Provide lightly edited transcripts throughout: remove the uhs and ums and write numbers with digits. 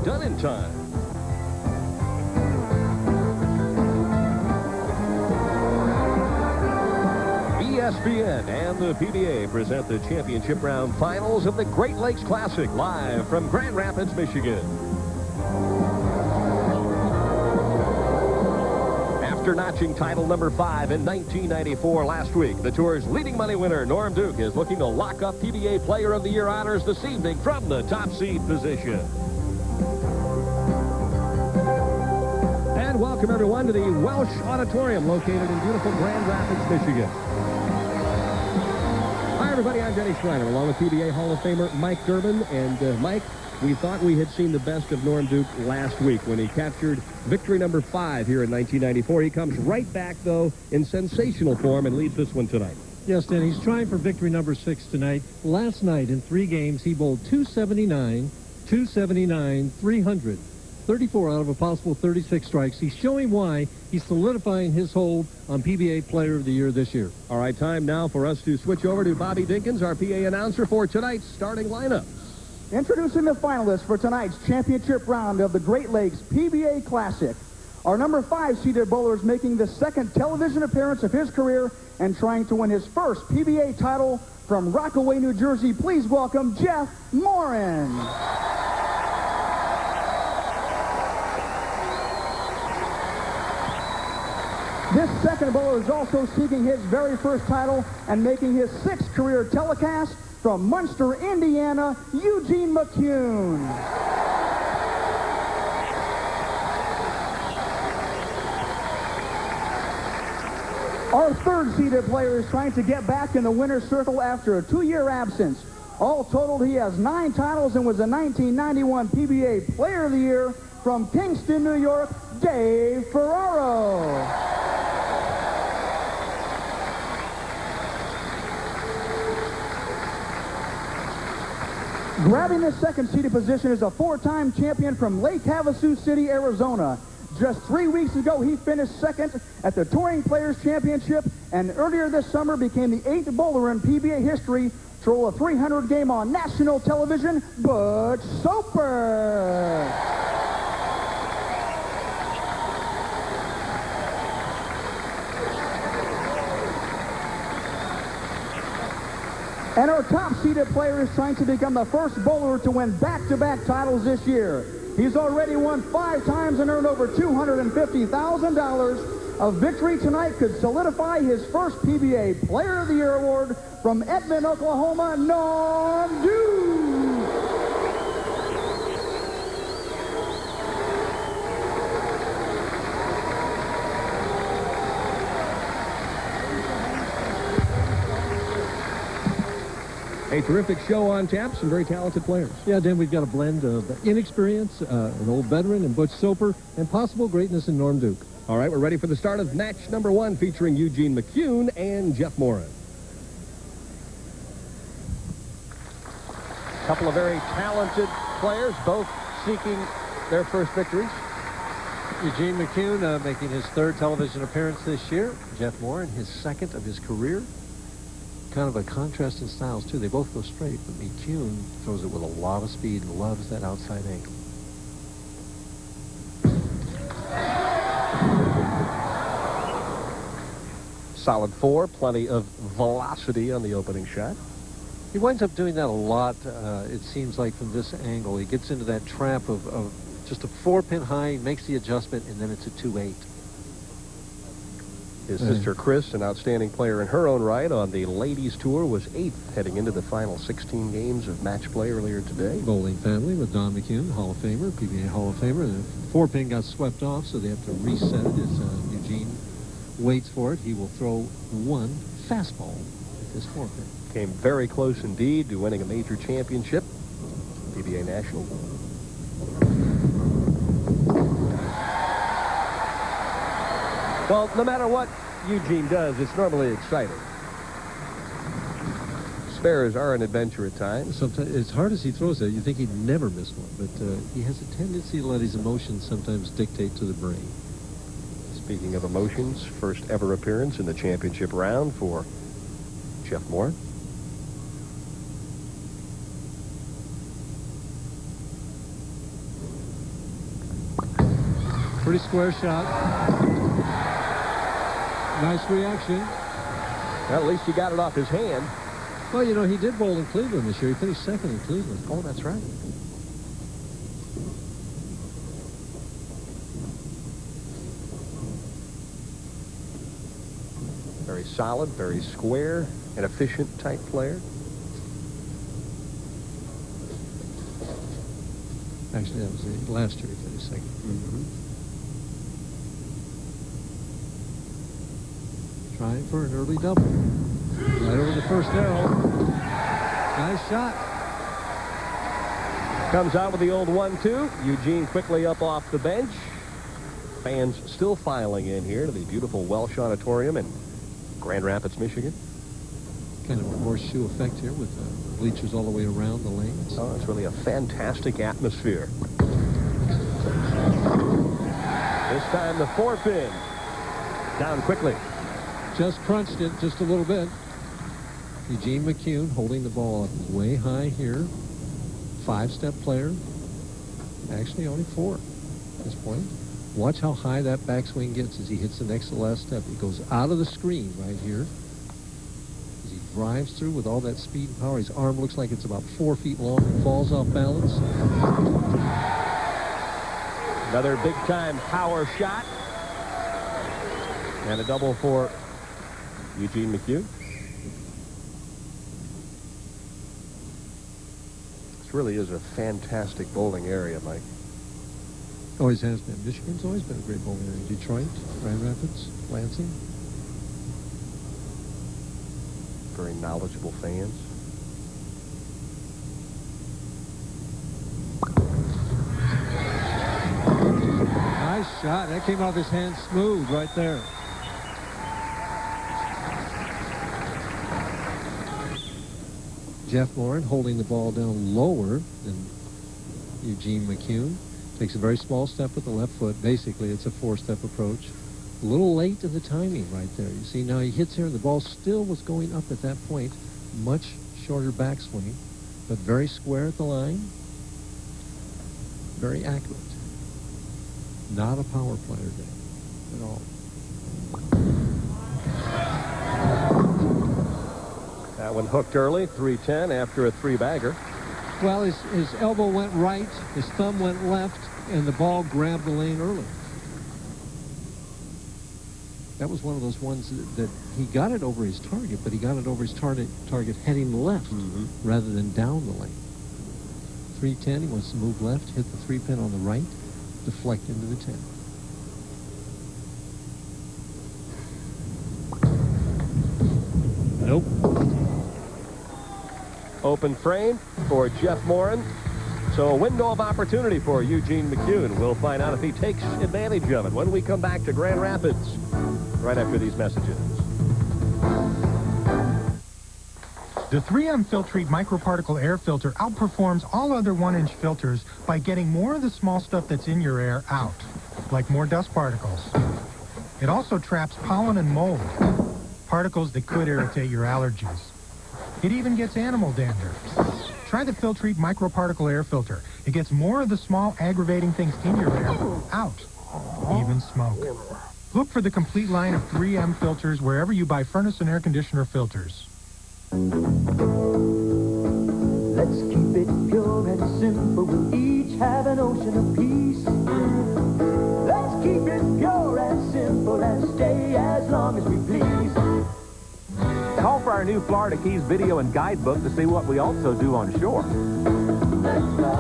done in time. ESPN and the PBA present the championship round finals of the Great Lakes Classic live from Grand Rapids, Michigan. After notching title number 5 in 1994 last week, the tour's leading money winner, Norm Duke, is looking to lock up PBA Player of the Year honors this evening from the top seed position. And welcome, everyone, to the Welsh Auditorium located in beautiful Grand Rapids, Michigan. Hi, everybody. I'm Denny Schreiner, along with PBA Hall of Famer Mike Durbin. And, Mike, we thought we had seen the best of Norm Duke last week when he captured victory number 5 here in 1994. He comes right back, though, in sensational form and leads this one tonight. Yes, Dan, he's trying for victory number 6 tonight. Last night in 3 games, he bowled 279, 279, 300. 34 out of a possible 36 strikes. He's showing why he's solidifying his hold on PBA Player of the Year this year. All right, time now for us to switch over to Bobby Dinkins, our PA announcer, for tonight's starting lineup. Introducing the finalists for tonight's championship round of the Great Lakes PBA Classic. Our number 5-seeded bowler is making the second television appearance of his career and trying to win his first PBA title from Rockaway, New Jersey. Please welcome Jeff Morin. This second bowler is also seeking his very first title and making his 6th career telecast from Munster, Indiana, Eugene McCune. Our 3rd-seeded player is trying to get back in the winner's circle after a 2-year absence. All totaled, he has 9 titles and was a 1991 PBA Player of the Year from Kingston, New York, Dave Ferraro. Grabbing the 2nd-seeded position is a 4-time champion from Lake Havasu City, Arizona. Just 3 weeks ago, he finished 2nd at the Touring Players Championship, and earlier this summer became the 8th bowler in PBA history to roll a 300 game on national television, Butch Soper. And our top-seeded player is trying to become the first bowler to win back-to-back titles this year. He's already won 5 times and earned over $250,000. A victory tonight could solidify his first PBA Player of the Year award from Edmond, Oklahoma, Norm Duke. A terrific show on tap, some very talented players. Yeah, Dan, we've got a blend of inexperience, an old veteran in Butch Soper, and possible greatness in Norm Duke. All right, we're ready for the start of match number 1 featuring Eugene McCune and Jeff Morin. A couple of very talented players, both seeking their first victories. Eugene McCune making his 3rd television appearance this year. Jeff Morin, his 2nd of his career. Kind of a contrast in styles, too. They both go straight, but McCune throws it with a lot of speed and loves that outside angle. Solid 4, plenty of velocity on the opening shot. He winds up doing that a lot, it seems like, from this angle. He gets into that trap of just a 4-pin high, makes the adjustment, and then it's a 2-8. His sister Chris, an outstanding player in her own right on the ladies tour, was 8th heading into the final 16 games of match play earlier today. Bowling family with Don McCune, Hall of Famer, PBA Hall of Famer. The 4-pin got swept off, so they have to reset it as Eugene waits for it. He will throw 1 fastball at this 4-pin. Came very close indeed to winning a major championship, PBA National. Well, no matter what Eugene does, it's normally exciting. Spares are an adventure at times. Sometimes, as hard as he throws it, you think he'd never miss one, but he has a tendency to let his emotions sometimes dictate to the brain. Speaking of emotions, first ever appearance in the championship round for Jeff Morin. Pretty square shot. Nice reaction. Well, at least he got it off his hand. Well, you know, he did bowl in Cleveland this year. He finished second in Cleveland. Oh, that's right. Very solid, very square, and efficient type player. Actually, that was the last year he finished second. Trying for an early double. Right over the first arrow. Nice shot. Comes out with the old 1-2. Eugene quickly up off the bench. Fans still filing in here to the beautiful Welsh Auditorium in Grand Rapids, Michigan. Kind of a horseshoe effect here with the bleachers all the way around the lanes. Oh, it's really a fantastic atmosphere. This time the 4-pin. Down quickly. Just crunched it just a little bit. Eugene McCune holding the ball up way high here. 5-step player. Actually, only 4 at this point. Watch how high that backswing gets as he hits the next to last step. He goes out of the screen right here. As he drives through with all that speed and power. His arm looks like it's about 4 feet long and falls off balance. Another big-time power shot. And a double for Eugene McCune. This really is a fantastic bowling area, Mike. Always has been. Michigan's always been a great bowling area. Detroit, Grand Rapids, Lansing. Very knowledgeable fans. Nice shot. That came off his hand smooth right there. Jeff Morin holding the ball down lower than Eugene McCune. Takes a very small step with the left foot. Basically, it's a 4-step approach. A little late in the timing right there. You see, now he hits here, and the ball still was going up at that point. Much shorter backswing, but very square at the line. Very accurate. Not a power player day at all. That one hooked early, 3-10 after a 3-bagger. Well, his elbow went right, his thumb went left, and the ball grabbed the lane early. That was one of those ones that he got it over his target, but he got it over his target heading left rather than down the lane. 3-10, he wants to move left, hit the 3-pin on the right, deflect into the 10. Nope. Open frame for Jeff Morin. So a window of opportunity for Eugene McCune. We'll find out if he takes advantage of it when we come back to Grand Rapids right after these messages. The 3M Filtrete microparticle air filter outperforms all other 1-inch filters by getting more of the small stuff that's in your air out, like more dust particles. It also traps pollen and mold, particles that could irritate your allergies. It even gets animal dander. Try the Filtrete microparticle air filter. It gets more of the small aggravating things in your air out, even smoke. Look for the complete line of 3M filters wherever you buy furnace and air conditioner filters. Let's keep it pure and simple. We'll each have an ocean of peace. Let's keep it pure and simple and stay as long as we please. Call for our new Florida Keys video and guidebook to see what we also do on shore. Let's go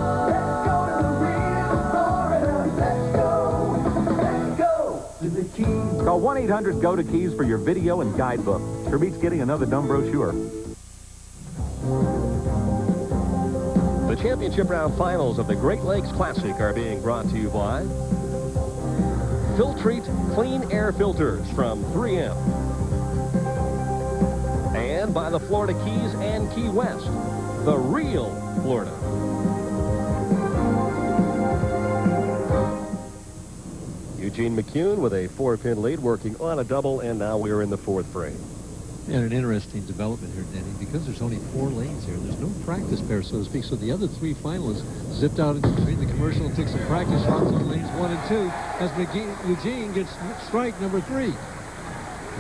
to the real Florida. Let's go to the Keys. Call 1-800-GO-TO-KEYS for your video and guidebook. Sure beats getting another dumb brochure. The championship round finals of the Great Lakes Classic are being brought to you by Filtrete Clean Air Filters from 3M. And by the Florida Keys and Key West, the real Florida. Eugene McCune with a 4-pin lead, working on a double, and now we are in the 4th frame. And an interesting development here, Denny, because there's only 4 lanes here. There's no practice pair, so to speak. So the other 3 finalists zipped out in between the commercial and took some practice shots on lanes 1 and 2 as Eugene gets strike number 3.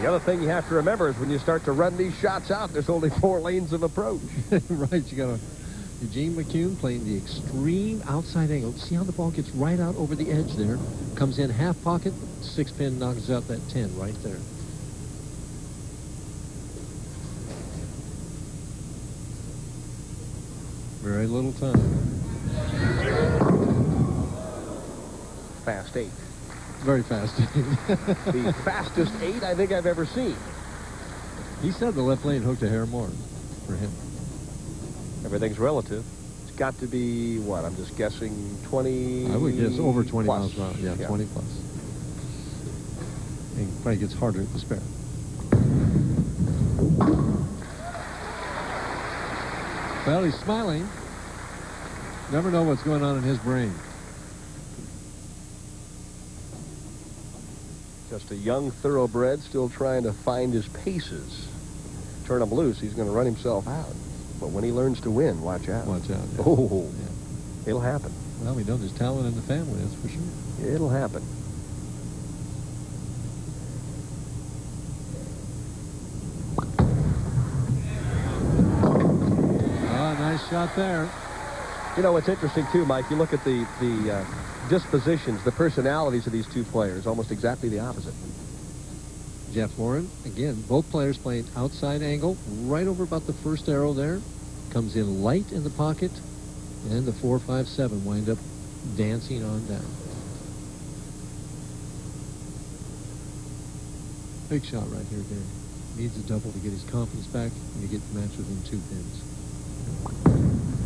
The other thing you have to remember is when you start to run these shots out, there's only 4 lanes of approach. Right, you got Eugene McCune playing the extreme outside angle. See how the ball gets right out over the edge there? Comes in half pocket, 6-pin knocks out that 10 right there. Very little time. Fast 8. Very fast. The fastest 8 I think I've ever seen. He said the left lane hooked a hair more for him. Everything's relative. It's got to be, what, I'm just guessing 20 I would guess over 20 plus. miles an hour. Yeah, 20 plus. And probably gets harder at the spare. Well, he's smiling. Never know what's going on in his brain. Just a young thoroughbred still trying to find his paces. Turn him loose, he's going to run himself out. But when he learns to win, watch out. Watch out. Yeah. Oh, yeah. It'll happen. Well, we know there's talent in the family, that's for sure. It'll happen. Nice shot there. You know, it's interesting, too, Mike. You look at the dispositions, the personalities of these 2 players, almost exactly the opposite. Jeff Morin, again, both players playing outside angle, right over about the first arrow there. Comes in light in the pocket, and the 4-5-7 wind up dancing on down. Big shot right here, Dan. Needs a double to get his confidence back and to get the match within 2 pins.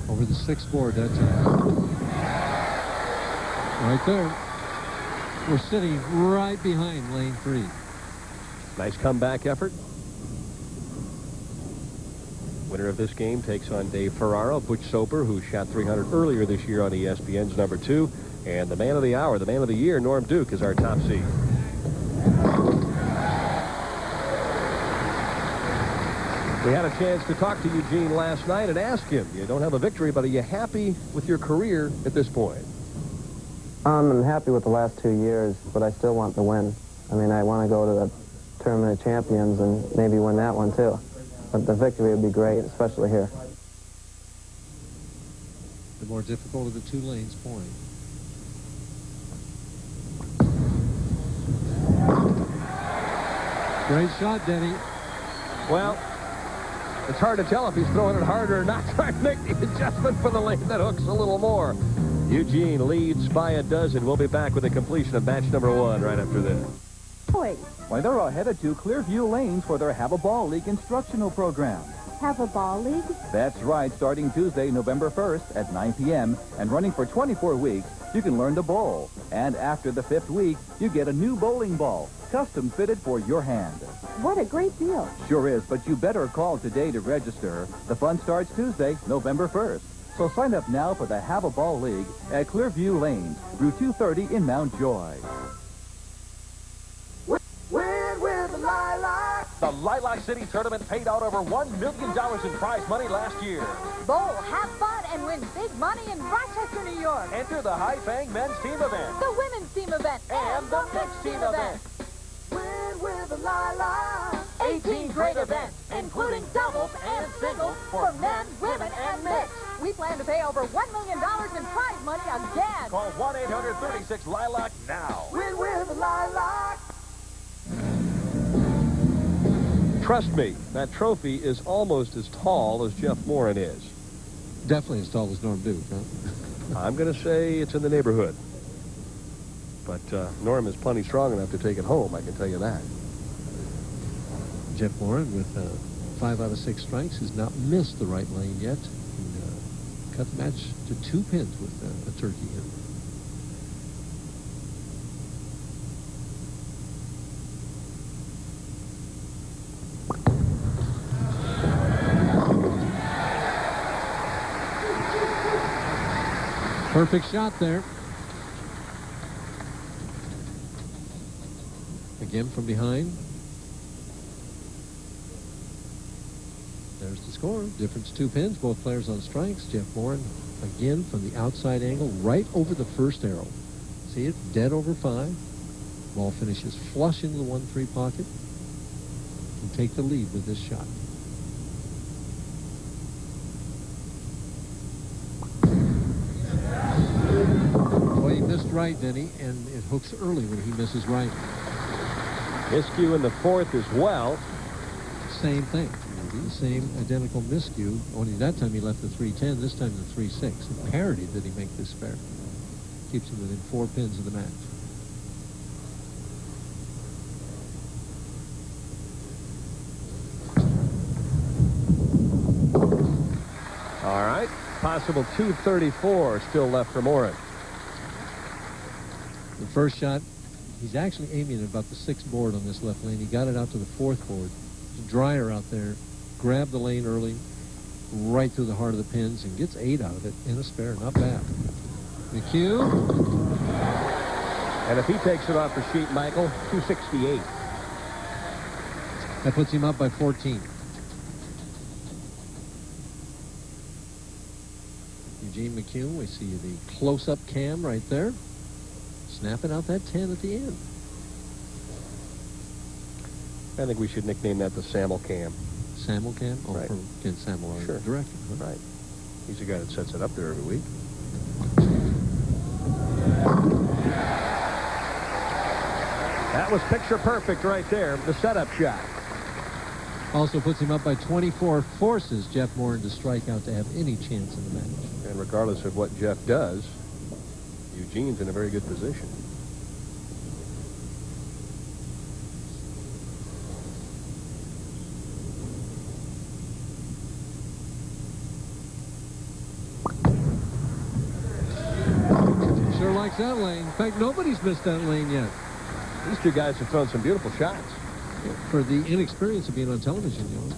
Over the 6th board that time. Right there. We're sitting right behind lane 3. Nice comeback effort. Winner of this game takes on Dave Ferraro. Butch Soper, who shot 300 earlier this year on ESPN's number 2. And the man of the hour, the man of the year, Norm Duke, is our top seed. We had a chance to talk to Eugene last night and ask him, you don't have a victory, but are you happy with your career at this point? I'm happy with the last 2 years, but I still want to win. I mean, I want to go to the Tournament of Champions and maybe win that one, too. But the victory would be great, especially here. The more difficult of the 2 lanes point. Great shot, Denny. Well, it's hard to tell if he's throwing it harder or not, trying to make the adjustment for the lane that hooks a little more. Eugene leads by a dozen. We'll be back with the completion of match number 1 right after this. Why, they're headed to Clearview Lanes for their Have a Ball League instructional program. Have a ball league? That's right, starting Tuesday, November 1st at 9 p.m. and running for 24 weeks, you can learn to bowl. And after the 5th week, you get a new bowling ball, custom fitted for your hand. What a great deal. Sure is, but you better call today to register. The fun starts Tuesday, November 1st. So sign up now for the Have a Ball League at Clearview Lanes, Route 230 in Mount Joy. The Lilac City Tournament paid out over $1 million in prize money last year. Bowl, have fun, and win big money in Rochester, New York. Enter the High Fang Men's Team Event. The Women's Team Event. And the Mixed Team Event. Win with the Lilac. 18 great events, including doubles and singles for men, women, and mixed. We plan to pay over $1 million in prize money again. Call 1-800-36-LILAC now. Win with the Lilac. Trust me, that trophy is almost as tall as Jeff Morin is. Definitely as tall as Norm Duke, huh? I'm going to say it's in the neighborhood. But Norm is plenty strong enough to take it home, I can tell you that. Jeff Morin with 5 out of 6 strikes has not missed the right lane yet. And, cut the match to 2 pins with a turkey here. Perfect shot there. Again from behind. There's the score. Difference 2 pins. Both players on strikes. Jeff Morin again from the outside angle, right over the first arrow. See it? Dead over 5. Ball finishes flush into the 1-3 pocket. And take the lead with this shot. Well, he missed right, Denny, and it hooks early when he misses right. Miscue in the 4th as well. Same thing. The same identical miscue, only that time he left the 3-10, this time the 3-6. In parity did he make this spare. Keeps him within 4 pins of the match. All right. Possible 234 still left for Moren. The first shot, he's actually aiming at about the 6th board on this left lane. He got it out to the 4th board. It's drier out there. Grabbed the lane early, right through the heart of the pins, and gets 8 out of it in a spare. Not bad. McCune. And if he takes it off the sheet, Michael, 268. That puts him up by 14. Eugene McCune, we see the close-up cam right there. Snapping out that 10 at the end. I think we should nickname that the Samuel Cam. Samuel Cam? Oh, right. Ken Samuel, sure. Director. Huh? Right. He's the guy that sets it up there every week. That was picture perfect right there, the setup shot. Also puts him up by 24, forces Jeff Morin to strike out to have any chance in the match. And regardless of what Jeff does, Eugene's in a very good position. Sure likes that lane. In fact, nobody's missed that lane yet. These two guys have thrown some beautiful shots. For the inexperience of being on television, you know.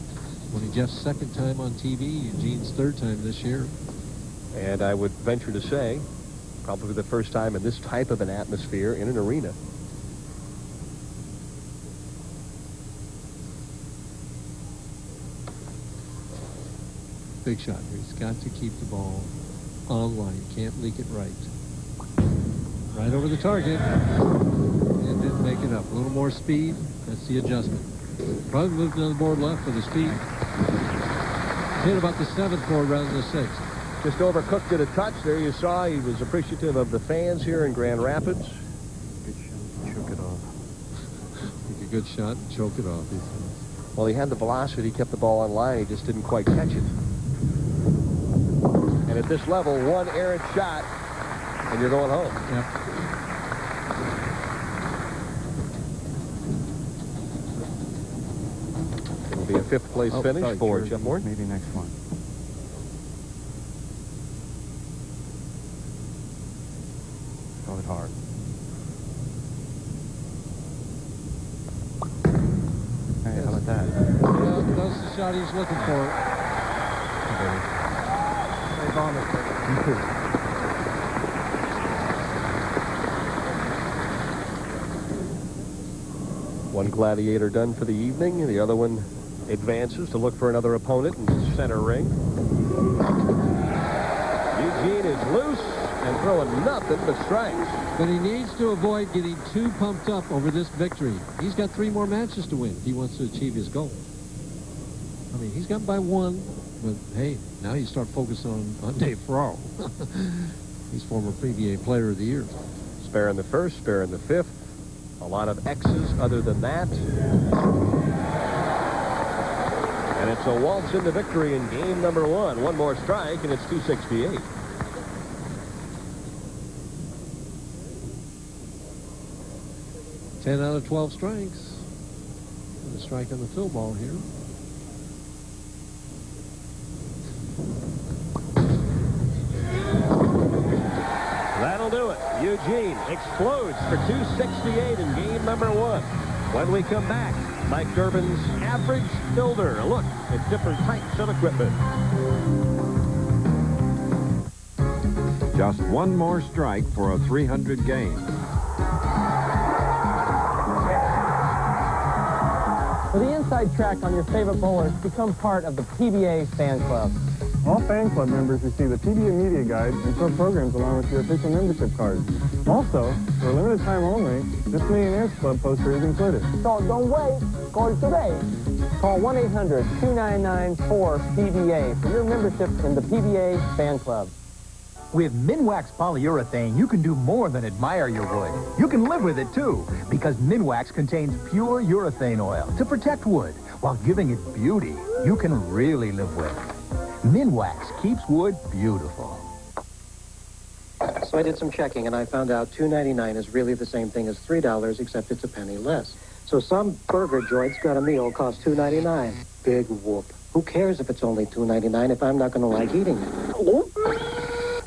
Only Jeff's 2nd time on TV, Eugene's 3rd time this year. And I would venture to say, probably the first time in this type of an atmosphere in an arena. Big shot here. He's got to keep the ball on line. Can't leak it right. Right over the target. And didn't make it up. A little more speed. That's the adjustment. Probably moved another board left for the speed. Hit about the 7th board rather than the 6th. Just overcooked it a touch. There you saw he was appreciative of the fans here in Grand Rapids. Good shot. Choke it off. Take a good shot and choke it off. Well, he had the velocity, kept the ball on line. He just didn't quite catch it. And at this level, one errant shot, and you're going home. Yep. It'll be a 5th place finish for Jeff Morin. Maybe next one. Throw it hard. Hey, how about that? Yeah, that's the shot he's looking for. One gladiator done for the evening, and the other one advances to look for another opponent in the center ring. Eugene is loose and throwing nothing but strikes. But he needs to avoid getting too pumped up over this victory. He's got 3 more matches to win if he wants to achieve his goal. I mean, he's got by 1, but hey, now you start focusing on Dave Ferraro. He's former PBA Player of the Year. Spare in the 1st, spare in the 5th. A lot of X's other than that. And it's a waltz into victory in game number 1. One more strike, and it's 268. Ten out of 12 strikes. And a strike on the fill ball here. That'll do it. Eugene explodes for 268 in game number 1. When we come back, Mike Durbin's average builder. A look at different types of equipment. Just one more strike for a 300 game. For the inside track on your favorite bowlers, become part of the PBA fan club. All fan club members receive a PBA media guide and short programs along with your official membership card. Also, for a limited time only, this Millionaires Club poster is included. So don't wait. Call today. Call 1-800-299-4PBA for your membership in the PBA fan club. With Minwax polyurethane, you can do more than admire your wood. You can live with it, too, because Minwax contains pure urethane oil to protect wood while giving it beauty you can really live with. Minwax keeps wood beautiful. So I did some checking, and I found out $2.99 is really the same thing as $3, except it's a penny less. So some burger joints got a meal cost $2.99. Big whoop. Who cares if it's only $2.99 if I'm not going to like eating it?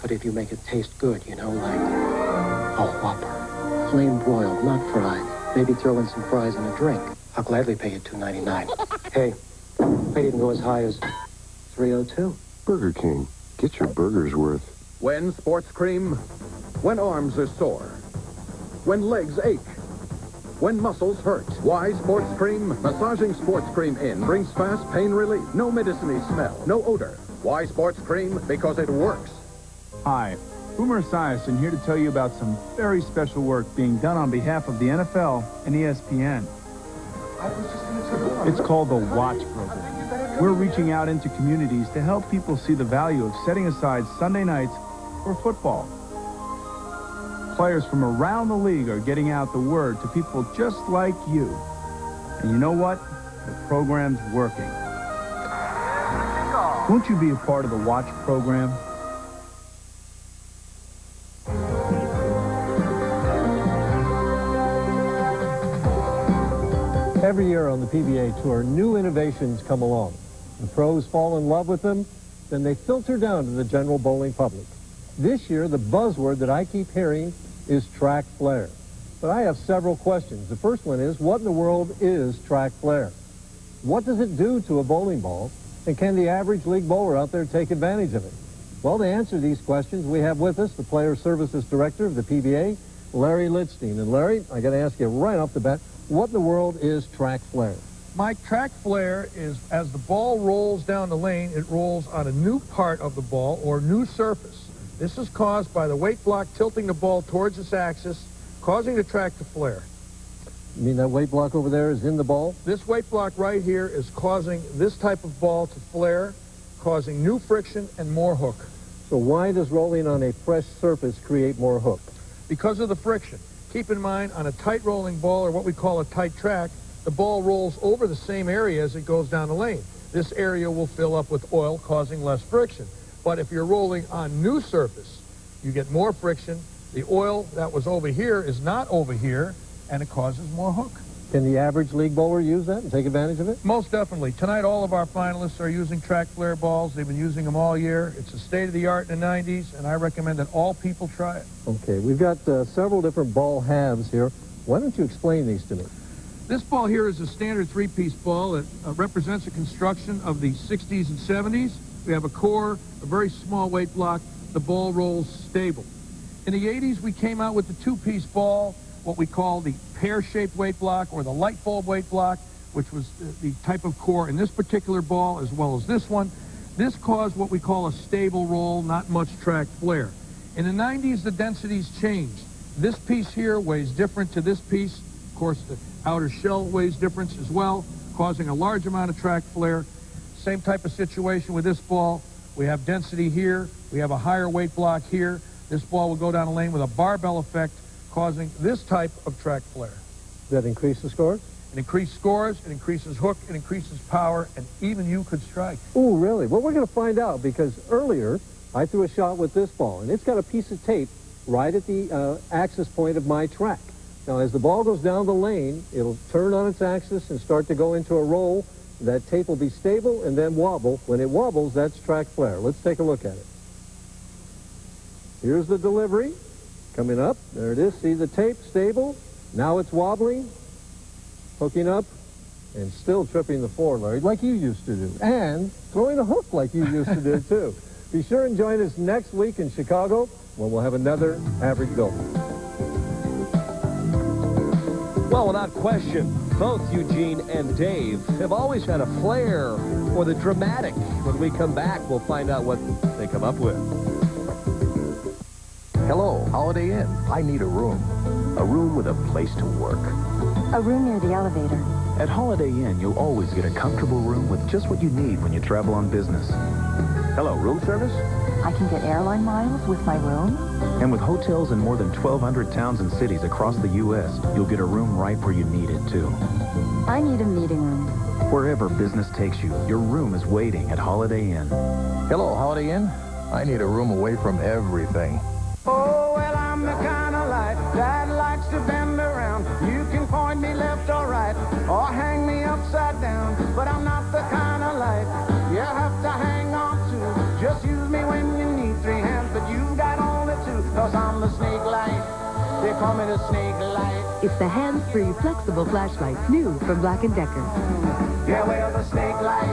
But if you make it taste good, you know, like a Whopper. Flame broiled, not fried. Maybe throw in some fries and a drink. I'll gladly pay you $2.99. Hey, I'd even go as high as $3.02. Burger King. Get your burger's worth. When sports cream? When arms are sore? When legs ache? When muscles hurt? Why sports cream? Massaging sports cream in brings fast pain relief. No medicine-y smell. No odor. Why sports cream? Because it works. Hi, Boomer Esiason here to tell you about some very special work being done on behalf of the NFL and ESPN. It's called the Watch Program. We're reaching out into communities to help people see the value of setting aside Sunday nights for football. Players from around the league are getting out the word to people just like you. And you know what? The program's working. Won't you be a part of the Watch Program? Every year on the PBA Tour, new innovations come along. The pros fall in love with them, then they filter down to the general bowling public. This year, the buzzword that I keep hearing is track flare. But I have several questions. The first one is, what in the world is track flare? What does it do to a bowling ball? And can the average league bowler out there take advantage of it? Well, to answer these questions, we have with us the Player Services Director of the PBA, Larry Lidstein. And Larry, I got to ask you right off the bat, what in the world is track flare? Mike, track flare is as the ball rolls down the lane, it rolls on a new part of the ball or new surface. This is caused by the weight block tilting the ball towards its axis, causing the track to flare. You mean that weight block over there is in the ball? This weight block right here is causing this type of ball to flare, causing new friction and more hook. So why does rolling on a fresh surface create more hook? Because of the friction. Keep in mind, on a tight rolling ball, or what we call a tight track, the ball rolls over the same area as it goes down the lane. This area will fill up with oil, causing less friction. But if you're rolling on new surface, you get more friction. The oil that was over here is not over here, and it causes more hook. Can the average league bowler use that and take advantage of it? Most definitely. Tonight, all of our finalists are using track flare balls. They've been using them all year. It's a state-of-the-art in the 90s, and I recommend that all people try it. Okay, we've got several different ball halves here. Why don't you explain these to me? This ball here is a standard three-piece ball. It represents a construction of the 60s and 70s. We have a core, a very small weight block. The ball rolls stable. In the 80s, we came out with the two-piece ball, what we call the pear-shaped weight block or the light bulb weight block, which was the type of core in this particular ball as well as this one. This caused what we call a stable roll, not much track flare. In the 90s, the densities changed. This piece here weighs different to this piece. Of course, the outer shell weighs different as well, causing a large amount of track flare. Same type of situation with this ball. We have density here. We have a higher weight block here. This ball will go down the lane with a barbell effect, causing this type of track flare. Does that increase the scores? It increases scores, it increases hook, it increases power, and even you could strike. Oh, really? Well, we're going to find out, because earlier I threw a shot with this ball, and it's got a piece of tape right at the axis point of my track. Now, as the ball goes down the lane, it'll turn on its axis and start to go into a roll. That tape will be stable and then wobble. When it wobbles, that's track flare. Let's take a look at it. Here's the delivery. Coming up. There it is. See the tape? Stable. Now it's wobbling, hooking up, and still tripping the floor, Larry, like you used to do. And throwing a hook like you used to do, too. Be sure and join us next week in Chicago when we'll have another Average Builder. Well, without question, Both Eugene and Dave have always had a flair for the dramatic. When we come back, we'll find out what they come up with. Hello, Holiday Inn. I need a room. A room with a place to work. A room near the elevator. At Holiday Inn, you'll always get a comfortable room with just what you need when you travel on business. Hello, room service? I can get airline miles with my room. And with hotels in more than 1,200 towns and cities across the U.S., you'll get a room right where you need it, too. I need a meeting room. Wherever business takes you, your room is waiting at Holiday Inn. Hello, Holiday Inn. I need a room away from everything. Oh, well, I'm the kind of light that likes to bend around. You can point me left or right, or hang me upside down. But I'm not the kind of light you have to hang on to. Just use me when you need 3 hands, but you've got only 2. Cause I'm the snake light. They call me the snake light. It's the hands-free flexible flashlight, new from Black & Decker. Yeah, well, the snake lights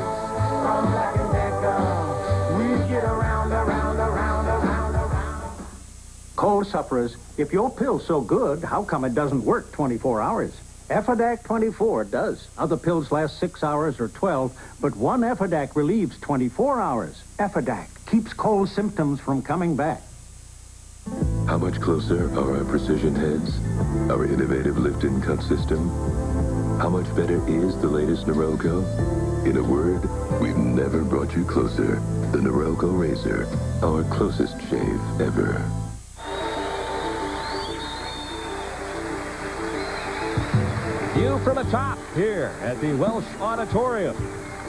from Black & Decker. We get around, around, around, around, around. Cold sufferers, if your pill's so good, how come it doesn't work 24 hours? Effidac 24 does. Other pills last 6 hours or 12, but one Effidac relieves 24 hours. Effidac keeps cold symptoms from coming back. How much closer are our precision heads? Our innovative lift and cut system? How much better is the latest Norelco? In a word, we've never brought you closer. The Norelco Razor, our closest shave ever. View from atop here at the Welsh Auditorium.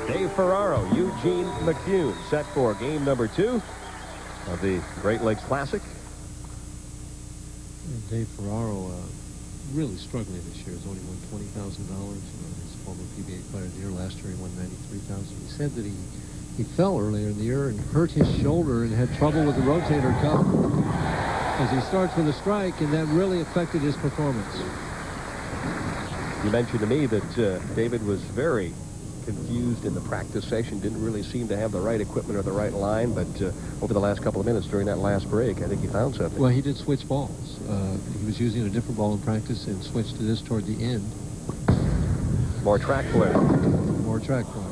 Dave Ferraro, Eugene McCune set for game number 2 of the Great Lakes Classic. Dave Ferraro really struggling this year. He's only won $20,000. He's a former PBA player of the year. Last year he won $93,000. He said that he fell earlier in the year and hurt his shoulder and had trouble with the rotator cuff as he starts with a strike, and that really affected his performance. You mentioned to me that David was very confused in the practice session, didn't really seem to have the right equipment or the right line, but over the last couple of minutes during that last break, I think he found something. Well, he did switch balls. He was using a different ball in practice and switched to this toward the end. More track flare. More track flare.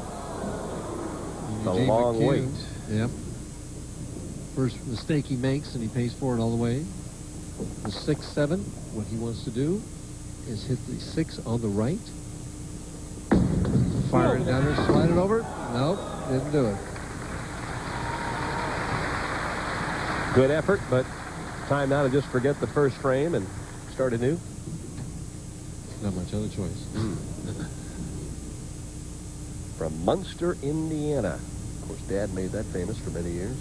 The long McCune, wait. Yep. First mistake he makes, and he pays for it all the way. The 6-7, what he wants to do is hit the 6 on the right. Fire it down there, slide it over. Nope, didn't do it. Good effort, but time now to just forget the first frame and start anew. Not much other choice. From Munster, Indiana. Of course, Dad made that famous for many years.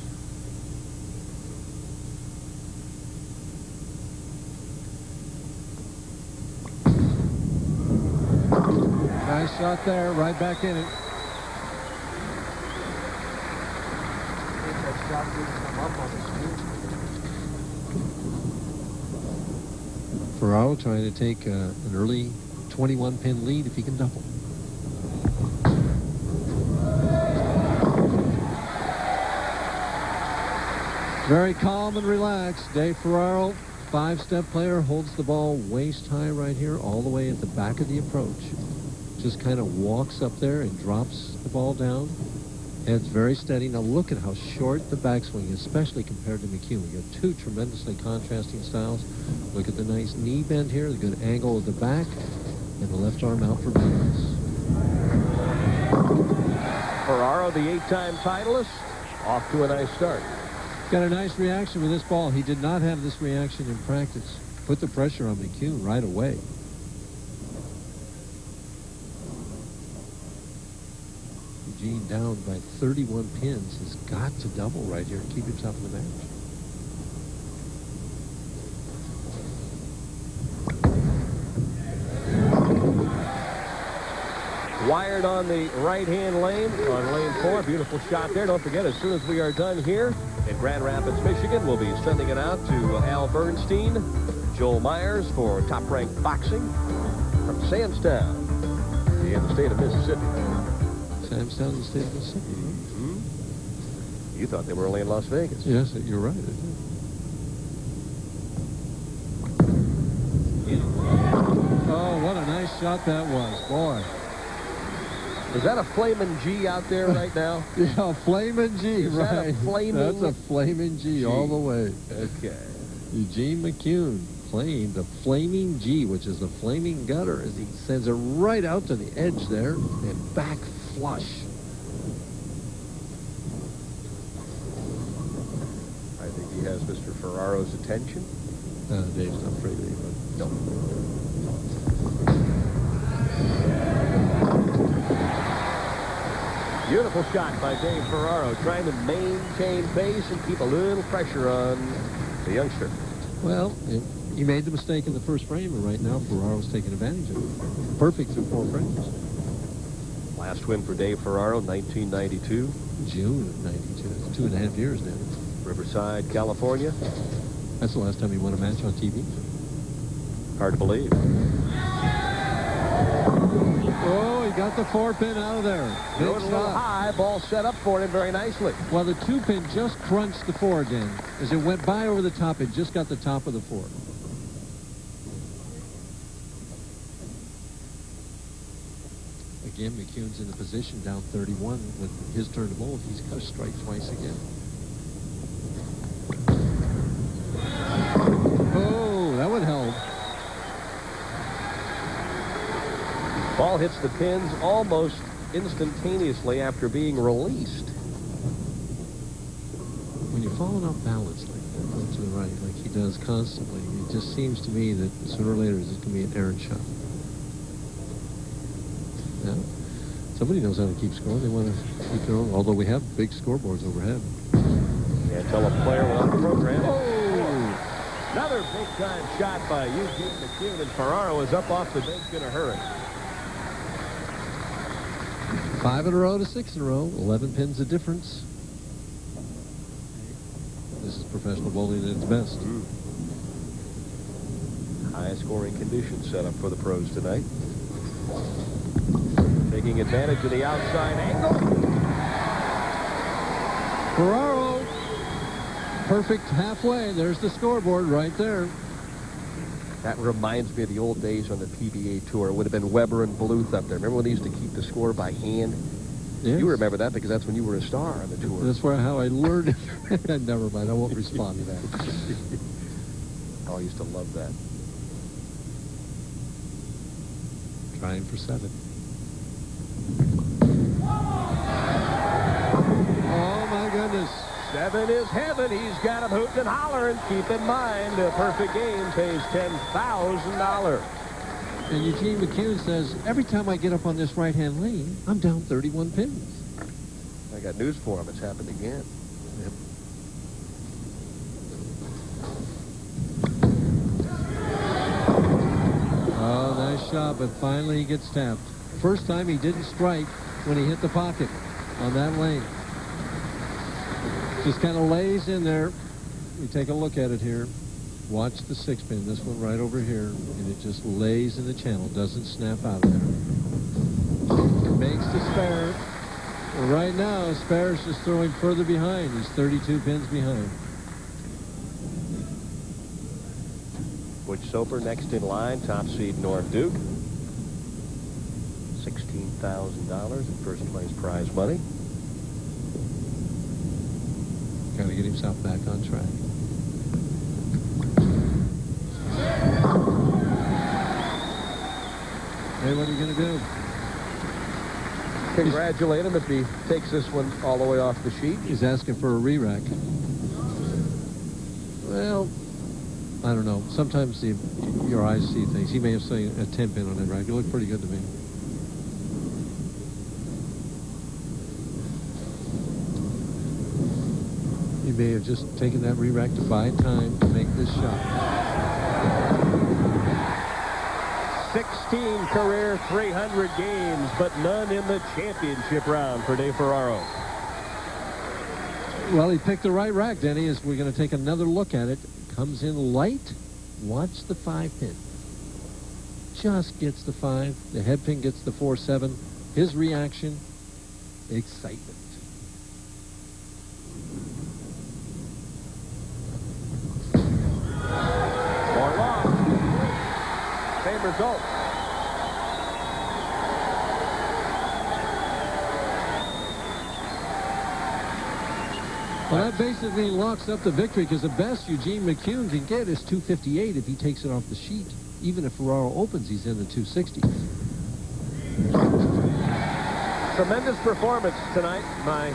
Nice shot there, right back in it. Ferraro trying to take an early 21-pin lead if he can double. Very calm and relaxed. Dave Ferraro, 5-step player, holds the ball waist high right here, all the way at the back of the approach. Just kind of walks up there and drops the ball down. Head's very steady. Now look at how short the backswing is, especially compared to McCune. You have 2 tremendously contrasting styles. Look at the nice knee bend here, the good angle of the back, and the left arm out for balance. Ferraro, the 8-time titleist, off to a nice start. Got a nice reaction with this ball. He did not have this reaction in practice. Put the pressure on McCune right away. Eugene down by 31 pins has got to double right here and keep himself in the match. Wired on the right-hand lane, on lane 4. Beautiful shot there. Don't forget, as soon as we are done here in Grand Rapids, Michigan, we'll be sending it out to Al Bernstein, Joel Myers for Top Rank Boxing from Samstown in the state of Mississippi. Samstown in the state of Mississippi. Mm-hmm. You thought they were only in Las Vegas. Yes, you're right. Oh, what a nice nice shot that was, boy. Is that a flaming G out there right now? Yeah, a flaming G, Is right. that a flaming That's a flaming G all the way. Okay. Eugene McCune playing the flaming G, which is the flaming gutter, as he sends it right out to the edge there and back flush. I think he has Mr. Ferraro's attention. Dave's not afraid of anybody. No. Beautiful shot by Dave Ferraro, trying to maintain pace and keep a little pressure on the youngster. Well, he made the mistake in the first frame, and right now Ferraro's taking advantage of it. Perfect through 4 frames. Last win for Dave Ferraro, 1992. June of 92. That's 2.5 years now. Riverside, California. That's the last time he won a match on TV. Hard to believe. Oh, he got the 4-pin out of there. Big Going a little shot. high, ball set up for him very nicely. Well, the 2-pin just crunched the 4 again. As it went by over the top, it just got the top of the 4. Again, McCune's in the position down 31 with his turn to bowl. He's got to strike twice again. Oh, that one held. Ball hits the pins almost instantaneously after being released. When you're falling off balance like that, going to the right, like he does constantly, it just seems to me that sooner or later it's going to be an errant shot. Now, somebody knows how to keep scoring. They want to keep their own, although we have big scoreboards overhead. Can't tell a player on the program. Oh! Another big-time shot by Eugene McCune, and Ferraro is up off the bench in a hurry. 5 in a row to 6 in a row. 11 pins of difference. This is professional bowling at its best. High-scoring conditions set up for the pros tonight. Taking advantage of the outside angle. Ferraro, perfect halfway. There's the scoreboard right there. That reminds me of the old days on the PBA Tour. It would have been Weber and Bluth up there. Remember when they used to keep the score by hand? Yes. You remember that because that's when you were a star on the tour. That's how I learned it. Never mind. I won't respond to that. Oh, I used to love that. Trying for 7. Oh, my goodness. 7 is heaven. He's got him hooting and hollering. Keep in mind, a perfect game pays $10,000. And Eugene McCune says, every time I get up on this right-hand lane, I'm down 31 pins. I got news for him. It's happened again. Yep. Oh, nice shot, but finally he gets tapped. First time he didn't strike when he hit the pocket on that lane. Just kind of lays in there. We take a look at it here. Watch the 6-pin, this one right over here, and it just lays in the channel, doesn't snap out of there. Makes the spare. Well, right now, Spare's just throwing further behind. He's 32 pins behind. Butch Soper next in line, top seed Norm Duke. $16,000 in first place prize money. Got to get himself back on track. Hey, what are you going to do? Congratulate him if he takes this one all the way off the sheet. He's asking for a re-rack. Well, I don't know. Sometimes your eyes see things. He may have seen a 10-pin on that rack. It looked pretty good to me. He may have just taken that re-rack to buy time to make this shot. 16 career 300 games, but none in the championship round for Dave Ferraro. Well, he picked the right rack, Denny, as we're going to take another look at it. Comes in light. Watch the 5-pin. Just gets the 5. The head pin gets the 4-7. His reaction, excitement. More long. Same result. Well, that basically locks up the victory because the best Eugene McCune can get is 258 if he takes it off the sheet. Even if Ferraro opens, he's in the 260s. Tremendous performance tonight by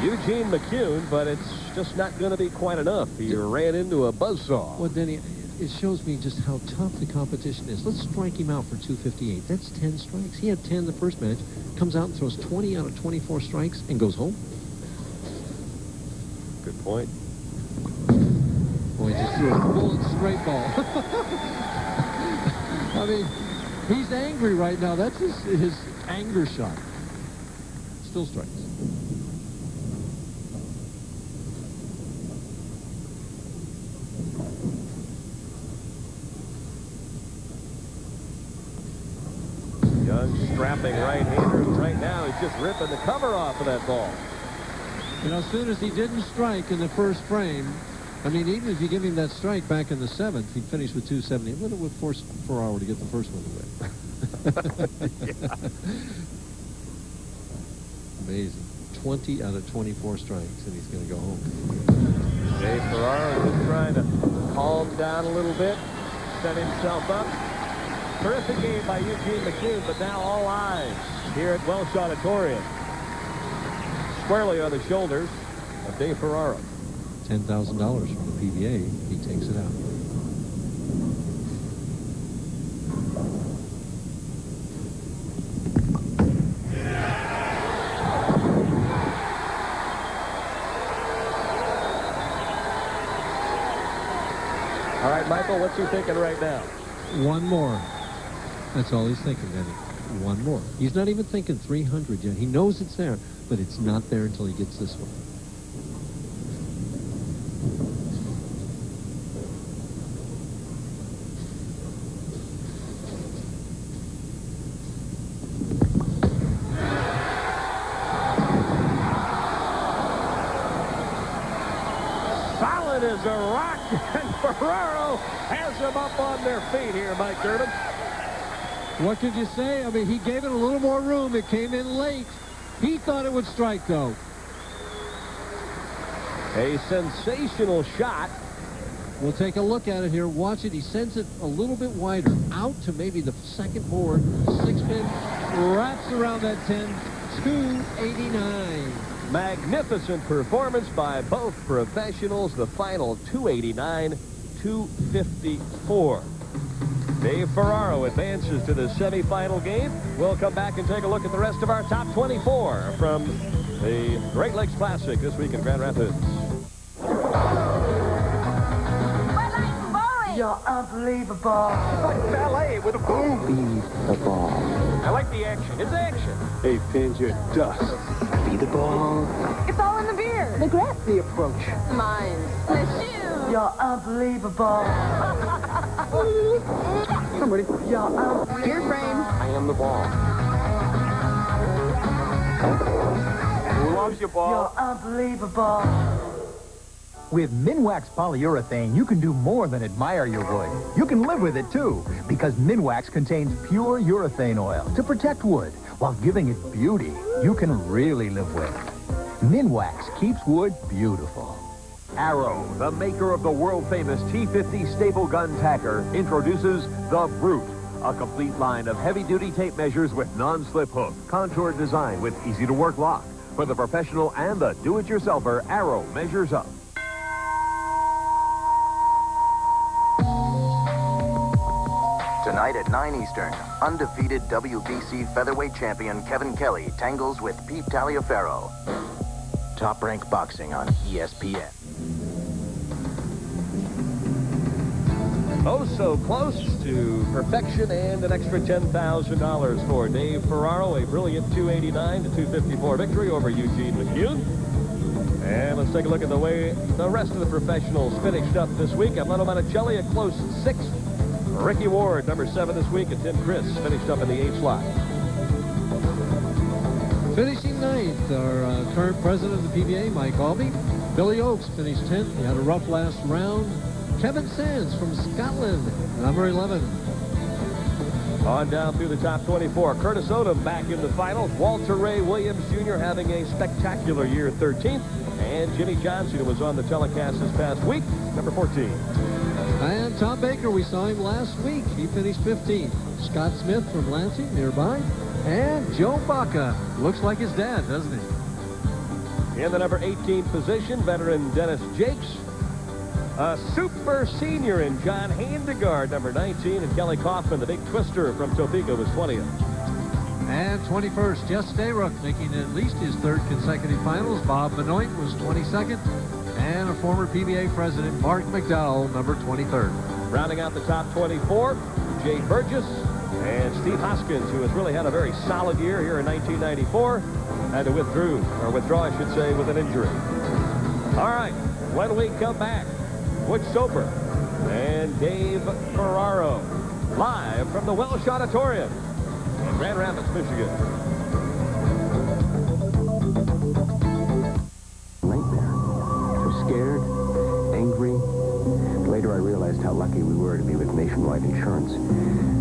Eugene McCune, but it's just not going to be quite enough. He ran into a buzzsaw. Well, Denny, it shows me just how tough the competition is. Let's strike him out for 258. That's 10 strikes. He had 10 the first match, comes out and throws 20 out of 24 strikes and goes home. Good point. Boy, he just threw a bullet straight ball. I mean, he's angry right now. That's his anger shot. Still strikes. Young strapping right-hander right now is just ripping the cover off of that ball. You know, as soon as he didn't strike in the first frame, I mean, even if you give him that strike back in the 7th, he'd finish with 270. What would force Ferraro to get the first one away? Amazing. 20 out of 24 strikes, and he's going to go home. Dave Ferraro just trying to calm down a little bit, set himself up. Terrific game by Eugene McCune, but now all eyes here at Welsh Auditorium. Squarely on the shoulders of Dave Ferraro. $10,000 from the PBA. He takes it out. All right, Michael, what's he thinking right now? One more. That's all he's thinking, Denny. One more. He's not even thinking 300 yet. He knows it's there, but it's not there until he gets this one. Solid as a rock, and Ferraro has them up on their feet here, Mike Durbin. What could you say? I mean, he gave it a little more room. It came in late. He thought it would strike, though. A sensational shot. We'll take a look at it here. Watch it. He sends it a little bit wider, out to maybe the second board. 6-pin wraps around that 10. 289. Magnificent performance by both professionals. The final 289, 254. Dave Ferraro advances to the semifinal game. We'll come back and take a look at the rest of our top 24 from the Great Lakes Classic this week in Grand Rapids. You're unbelievable. It's like ballet with a boom. Be the ball. I like the action. It's action. Hey, Pins, you're dust. Be the ball. It's all in the beard. The grip. The approach. Mine. The shoe. You're unbelievable. Somebody. You're unbelievable. Ear frame. I am the ball. Who loves your ball? You're unbelievable. With Minwax polyurethane, you can do more than admire your wood. You can live with it, too, because Minwax contains pure urethane oil to protect wood while giving it beauty you can really live with. Minwax keeps wood beautiful. Arrow, the maker of the world-famous T50 staple gun tacker, introduces the Brute, a complete line of heavy-duty tape measures with non-slip hook, contoured design with easy-to-work lock. For the professional and the do-it-yourselfer, Arrow measures up. Tonight at 9 Eastern, undefeated WBC featherweight champion Kevin Kelly tangles with Pete Taliaferro. Top Rank Boxing on ESPN. Oh, so close to perfection and an extra $10,000 for Dave Ferraro. A brilliant 289 to 254 victory over Eugene McCune. And let's take a look at the way the rest of the professionals finished up this week. Atlanta Monticelli a close 6th. Ricky Ward, number 7 this week, and Tim Chris finished up in the 8th slot. Finishing 9th, our current president of the PBA, Mike Albee. Billy Oakes finished 10th. He had a rough last round. Kevin Sands from Scotland, number 11. On down through the top 24, Curtis Odom back in the finals. Walter Ray Williams Jr. having a spectacular year, 13th. And Jimmy Johnson, who was on the telecast this past week, number 14. And Tom Baker, we saw him last week. He finished 15th. Scott Smith from Lansing, nearby. And Joe Baca. Looks like his dad, doesn't he? In the number 18 position, veteran Dennis Jakes. A super senior in John Handegard, number 19, and Kelly Kaufman, the big twister from Topeka, was 20th. And 21st, Jess Stayrook making at least his 3rd consecutive finals. Bob Benoit was 22nd. And a former PBA president, Mark McDowell, number 23rd. Rounding out the top 24, Jay Burgess and Steve Hoskins, who has really had a very solid year here in 1994. Had to withdraw, I should say, with an injury. All right, when we come back, Butch Soper and Dave Ferraro, live from the Welsh Auditorium in Grand Rapids, Michigan. Nightmare. So scared, angry. Later I realized how lucky we were to be with Nationwide Insurance.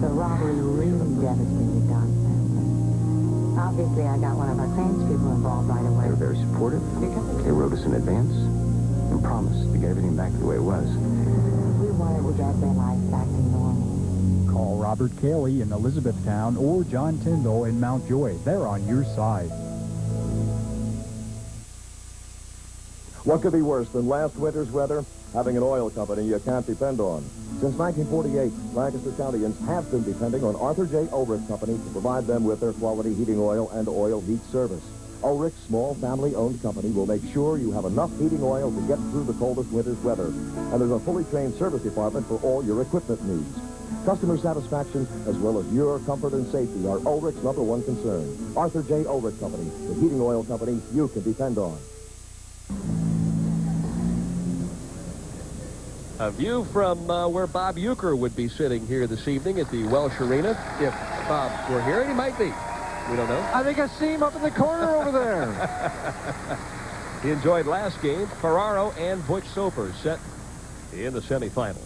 The robbery really devastated Don's family. Obviously, I got one of our claims people involved right away. They were very supportive. They wrote us in advance and promised to get everything back the way it was. We wanted to get their life back to normal. Call Robert Kelly in Elizabethtown or John Tyndall in Mount Joy. They're on your side. What could be worse than last winter's weather? Having an oil company you can't depend on. Since 1948, Lancaster Countyans have been depending on Arthur J. Ulrich Company to provide them with their quality heating oil and oil heat service. Ulrich's small family-owned company will make sure you have enough heating oil to get through the coldest winter's weather. And there's a fully trained service department for all your equipment needs. Customer satisfaction, as well as your comfort and safety, are Ulrich's #1 concern. Arthur J. Ulrich Company, the heating oil company you can depend on. A view from where Bob Uecker would be sitting here this evening at the Welsh Arena. If Bob were here, and he might be. We don't know. I think I see him up in the corner over there. He enjoyed last game. Ferraro and Butch Soper set in the semifinal.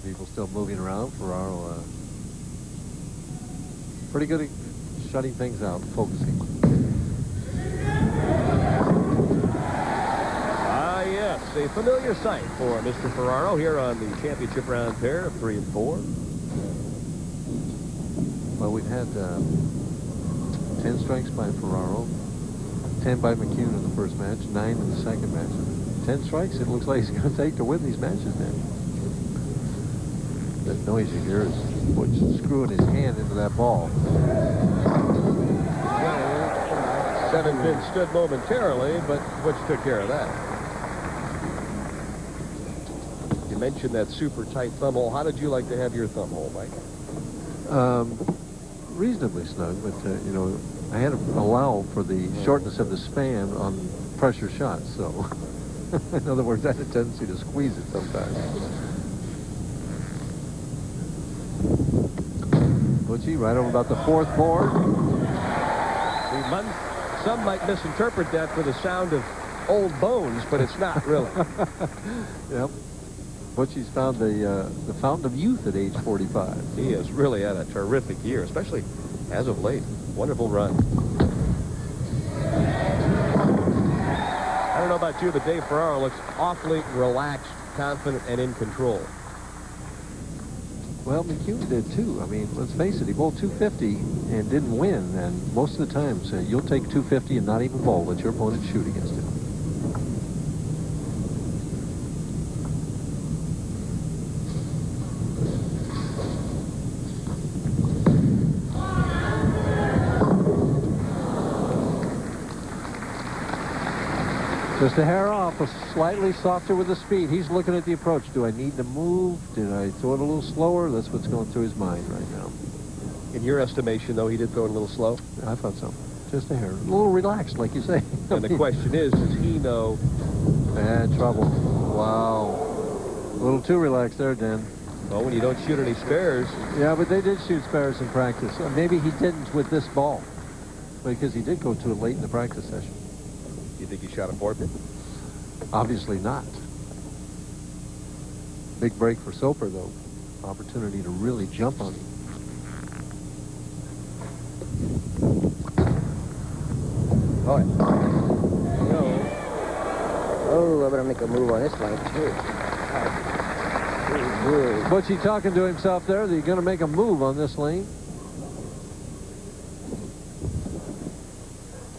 People still moving around. Ferraro pretty good at shutting things out, focusing. Yes, a familiar sight for Mr. Ferraro here on the championship round pair of 3 and 4. Well, we've had 10 strikes by Ferraro, 10 by McCune in the first match, 9 in the second match. 10 strikes it looks like he's going to take to win these matches now. That noise you hear is Butch screwing his hand into that ball. 7-pin stood momentarily, but Butch took care of that. You mentioned that super tight thumb hole. How did you like to have your thumb hole, Mike? Reasonably snug, but, you know, I had to allow for the shortness of the span on pressure shots, so in other words, I had a tendency to squeeze it sometimes. Butchie right over about the 4th board. Some might misinterpret that for the sound of old bones, but it's not really. Yep. Butchie's found the fountain of youth at age 45. He has really had a terrific year, especially as of late. Wonderful run. I don't know about you, but Dave Ferraro looks awfully relaxed, confident, and in control. Well, McCune did too. I mean, let's face it, he bowled 250 and didn't win. And most of the times, you'll take 250 and not even bowl. Let your opponent shoot against it. Just a hair off, slightly softer with the speed. He's looking at the approach. Do I need to move? Did I throw it a little slower? That's what's going through his mind right now. In your estimation, though, he did throw it a little slow? I thought so. Just a hair. A little relaxed, like you say. And the question is, does he know? Bad trouble. Wow. A little too relaxed there, Dan. Well, when you don't shoot any spares. Yeah, but they did shoot spares in practice. Maybe he didn't with this ball. Because he did go to it late in the practice session. You think he shot a 4-pin? Obviously not. Big break for Soper, though. opportunity to really jump on him. Oh, oh, I better make a move on this line, too. What's he talking to himself there? That he's going to make a move on this lane.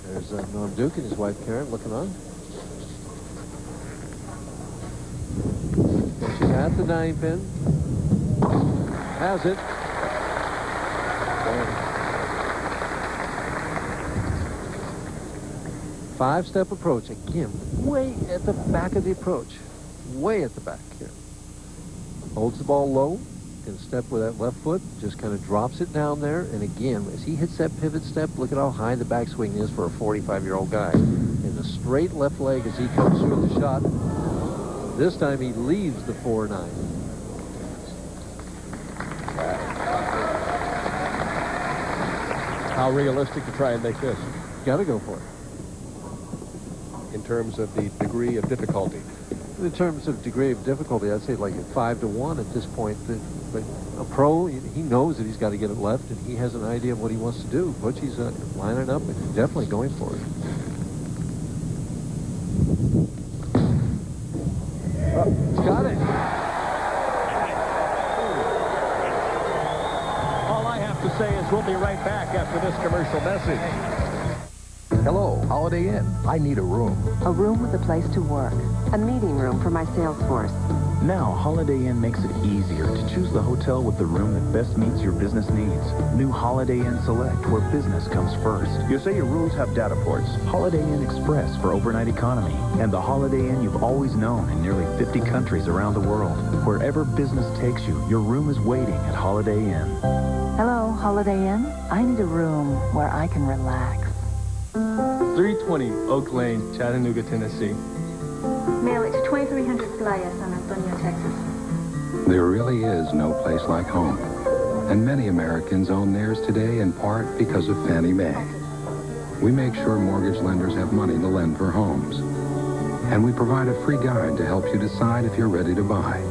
There's Norm Duke and his wife Karen looking on. Pushing at the 9-pin. Has it. Five-step approach. Again, way at the back of the approach. Way at the back here. Holds the ball low. Can step with that left foot. Just kind of drops it down there. And again, as he hits that pivot step, look at how high the backswing is for a 45-year-old guy. And the straight left leg as he comes through the shot. This time he leaves the 4-9. How realistic to try and make this? Got to go for it. In terms of the degree of difficulty. In terms of degree of difficulty, I'd say like at 5-1 at this point. But a pro, he knows that he's got to get it left, and he has an idea of what he wants to do. Butch, he's lining up and definitely going for it. He's got it. All I have to say is we'll be right back after this commercial message. Hello, Holiday Inn. I need a room. A room with a place to work. A meeting room for my sales force. Now, Holiday Inn makes it easier to choose the hotel with the room that best meets your business needs. New Holiday Inn Select, where business comes first. You say your rooms have data ports. Holiday Inn Express for overnight economy. And the Holiday Inn you've always known in nearly 50 countries around the world. Wherever business takes you, your room is waiting at Holiday Inn. Hello, Holiday Inn. I need a room where I can relax. 320 Oak Lane, Chattanooga, Tennessee. Mail it to 2300 Playa, San Antonio, Texas. There really is no place like home. And many Americans own theirs today in part because of Fannie Mae. We make sure mortgage lenders have money to lend for homes. And we provide a free guide to help you decide if you're ready to buy.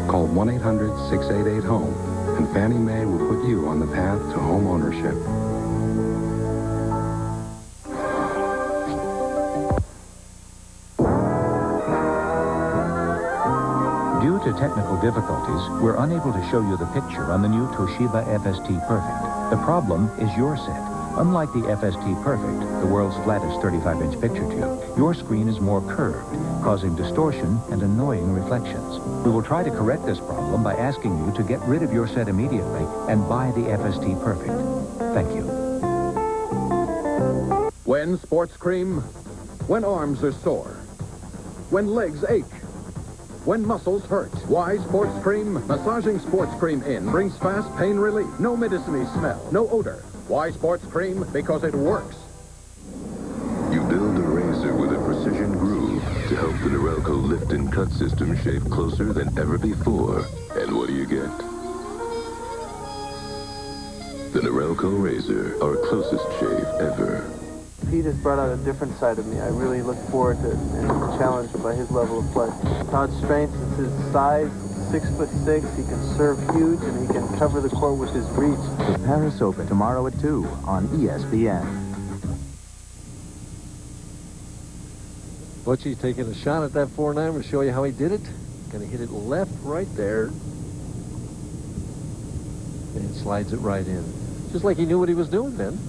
Call 1-800-688-HOME and Fannie Mae will put you on the path to home ownership. Due to technical difficulties, we're unable to show you the picture on the new Toshiba FST Perfect. The problem is your set. Unlike the FST Perfect, the world's flattest 35-inch picture tube, your screen is more curved, causing distortion and annoying reflections. We will try to correct this problem by asking you to get rid of your set immediately and buy the FST Perfect. Thank you. When sports cream? When arms are sore? When legs ache? When muscles hurt? Why sports cream? Massaging sports cream in brings fast pain relief. No medicine-y smell. No odor. Why sports cream? Because it works. You build a razor with a precision groove to help the Norelco lift and cut system shave closer than ever before. And what do you get? The Norelco razor, our closest shave ever. Pete has brought out a different side of me. I really look forward to and challenged by his level of play. Todd's strength is his size, 6'6". He can serve huge and he can cover the court with his reach. The Paris Open tomorrow at 2 on ESPN. Butchie's taking a shot at that 4-9. We'll show you how he did it. Gonna hit it left right there. And slides it right in. Just like he knew what he was doing then.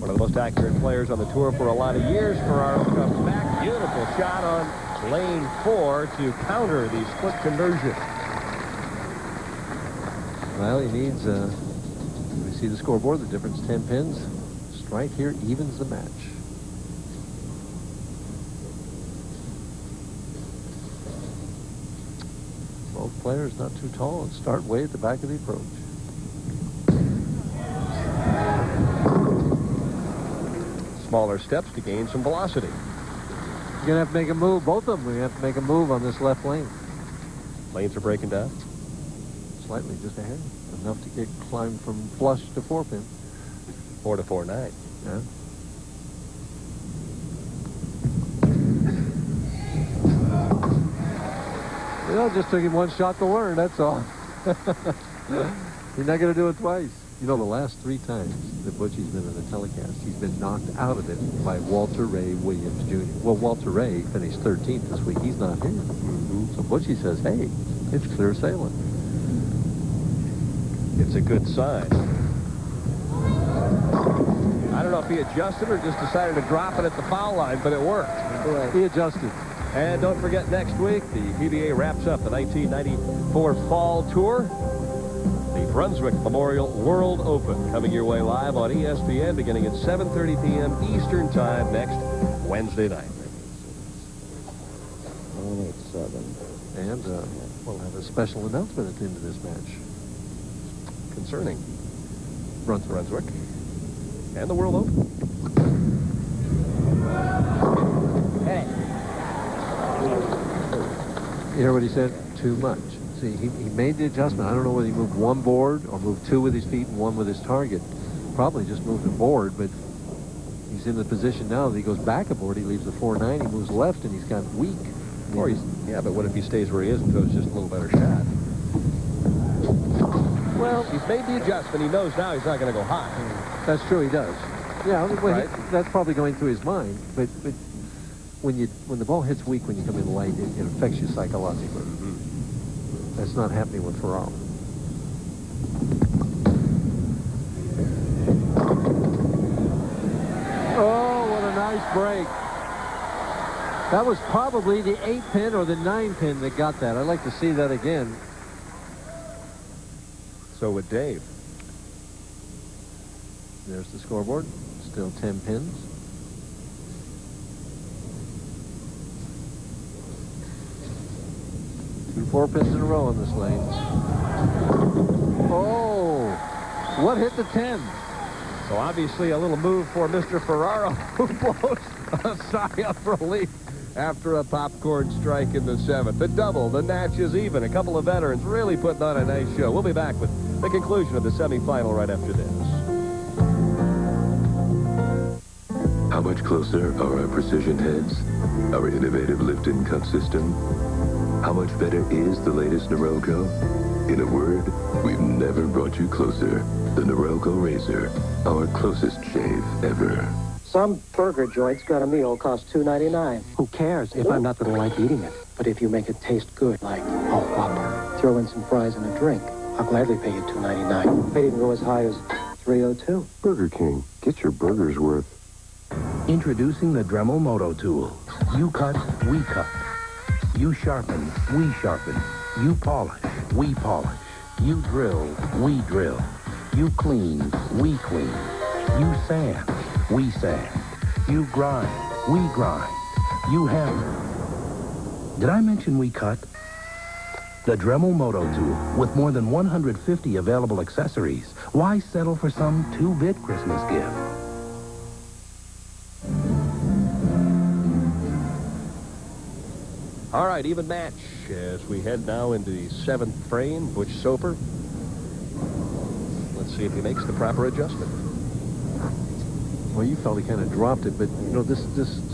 One of the most accurate players on the tour for a lot of years. Ferraro comes back. Beautiful shot on lane 4 to counter the split conversion. Well, he needs, we see the scoreboard, the difference 10 pins. Strike here evens the match. Both players not too tall and start way at the back of the approach. Smaller steps to gain some velocity. You're going to have to make a move. Both of them are going to have to make a move on this left lane. Lanes are breaking down. Slightly just ahead. Enough to get climbed from flush to 4-pin. 4 to 4-9. Yeah. Well, it just took him one shot to learn, that's all. You're not going to do it twice. You know, the last 3 times that Butchie's been in the telecast, he's been knocked out of it by Walter Ray Williams, Jr. Well, Walter Ray finished 13th this week. He's not here. So Butchie says, hey, it's clear sailing. It's a good sign. I don't know if he adjusted or just decided to drop it at the foul line, but it worked. He adjusted. And don't forget, next week, the PBA wraps up the 1994 Fall Tour. The Brunswick Memorial World Open coming your way live on ESPN beginning at 7:30 p.m. Eastern Time next Wednesday night. 987. And we'll have a special announcement at the end of this match. Concerning Brunswick and the World Open. Hey. You hear what he said? Too much. See, he made the adjustment. I don't know whether he moved 1 board or moved 2 with his feet and 1 with his target. Probably just moved a board, but he's in the position now that he goes back a board. He leaves the 4-9. He moves left, and he's got weak. Or yeah, but what if he stays where he is and throws just a little better shot? Well, he's made the adjustment. He knows now he's not going to go high. That's true. He does. Yeah, well, right? That's probably going through his mind. But when the ball hits weak, when you come in light, it affects you psychologically. That's not happening with Ferraro. Oh, what a nice break. That was probably the 8-pin or the 9-pin that got that. I'd like to see that again. So with Dave. There's the scoreboard. Still 10 pins. Two 4 pins in a row on this lane. Oh, what hit the 10? So obviously a little move for Mr. Ferraro, who blows a sigh of relief after a popcorn strike in the 7th. The double, the Natch is even. A couple of veterans really putting on a nice show. We'll be back with the conclusion of the semifinal right after this. How much closer are our precision heads? Our innovative lift-in cut system? How much better is the latest Norelco? In a word, we've never brought you closer. The Norelco Razor, our closest shave ever. Some burger joints got a meal cost $2.99. Who cares if I'm not going to like eating it? But if you make it taste good, like a Whopper, throw in some fries and a drink, I'll gladly pay you $2.99. May even go as high as $3.02. Burger King, get your burger's worth. Introducing the Dremel Moto tool. You cut, we cut. You sharpen, we sharpen. You polish, we polish. You drill, we drill. You clean, we clean. You sand, we sand. You grind, we grind. You hammer. Did I mention we cut? The Dremel Moto tool, with more than 150 available accessories. Why settle for some 2-bit Christmas gift? All right, even match as we head now into the 7th frame. Butch Soper. Let's see if he makes the proper adjustment. Well, you felt he kind of dropped it, but you know this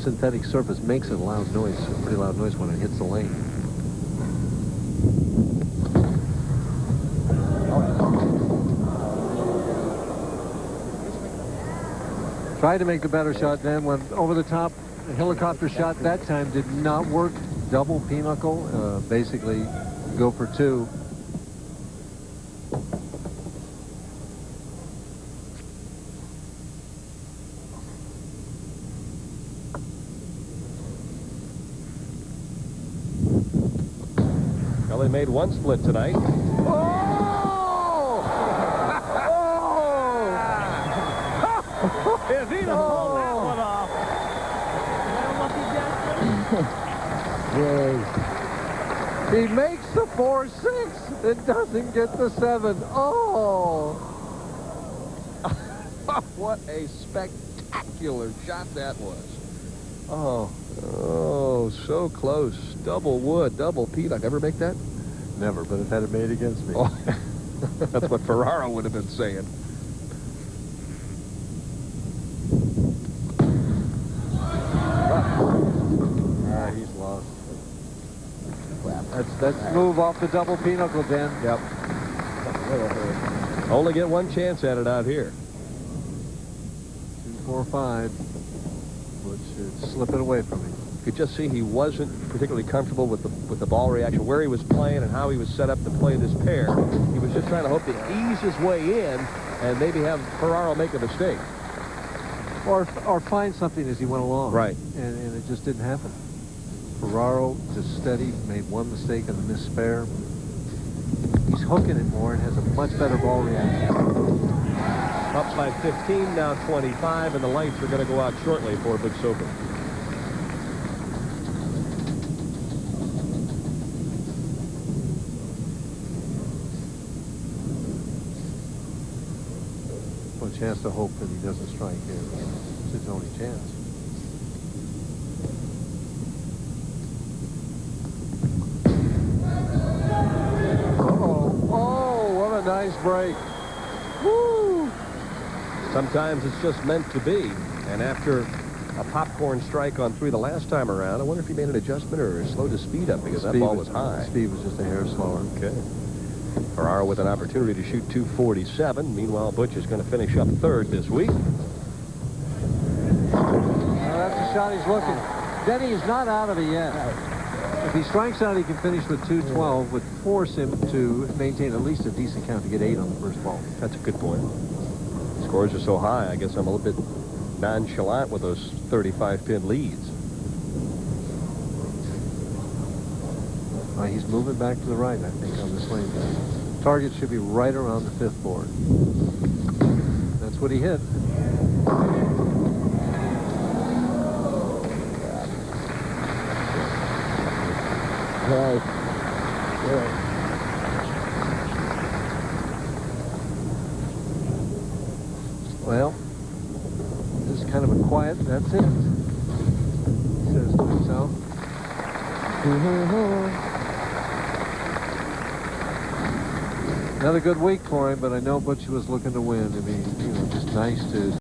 synthetic surface makes a loud noise, a pretty loud noise when it hits the lane. Tried to make the better shot then, went over the top. The helicopter shot that time did not work. Double pinochle, basically go for 2. Well, they made 1 split tonight. If he'd have pulled that one off. He makes the 4-6. It doesn't get the 7. Oh! What a spectacular shot that was. Oh. Oh, so close. Double wood, double peanut. Ever make that? Never, but I've had it made against me. Oh. That's what Ferraro would have been saying. That's move off the double pinochle, Dan. Yep. Only get one chance at it out here. 2, 4, 5. Butch should slip it away from him. You could just see he wasn't particularly comfortable with the ball reaction, where he was playing and how he was set up to play this pair. He was just trying to hope to ease his way in and maybe have Ferraro make a mistake. Or find something as he went along. Right. And it just didn't happen. Ferraro just steady, made one mistake on the missed spare. He's hooking it more and has a much better ball reaction. Up by 15, now 25, and the lights are going to go out shortly for Butch Soper. Butch has to hope that he doesn't strike here. It's his only chance. Nice break. Woo! Sometimes it's just meant to be. And after a popcorn strike on 3 the last time around, I wonder if he made an adjustment or slowed his speed up because that ball was high. Speed was just a hair slower. Okay. Ferraro with an opportunity to shoot 247. Meanwhile, Butch is going to finish up 3rd this week. That's the shot he's looking. Denny is not out of it yet. If he strikes out, he can finish with 212, would force him to maintain at least a decent count to get 8 on the first ball. That's a good point. Scores are so high, I guess I'm a little bit nonchalant with those 35-pin leads. He's moving back to the right, I think, on this lane. Target should be right around the 5th board. That's what he hit. Right. Well, this is kind of a quiet, that's it. He says to himself. Another good week for him, but I know Butch was looking to win. I mean, just nice to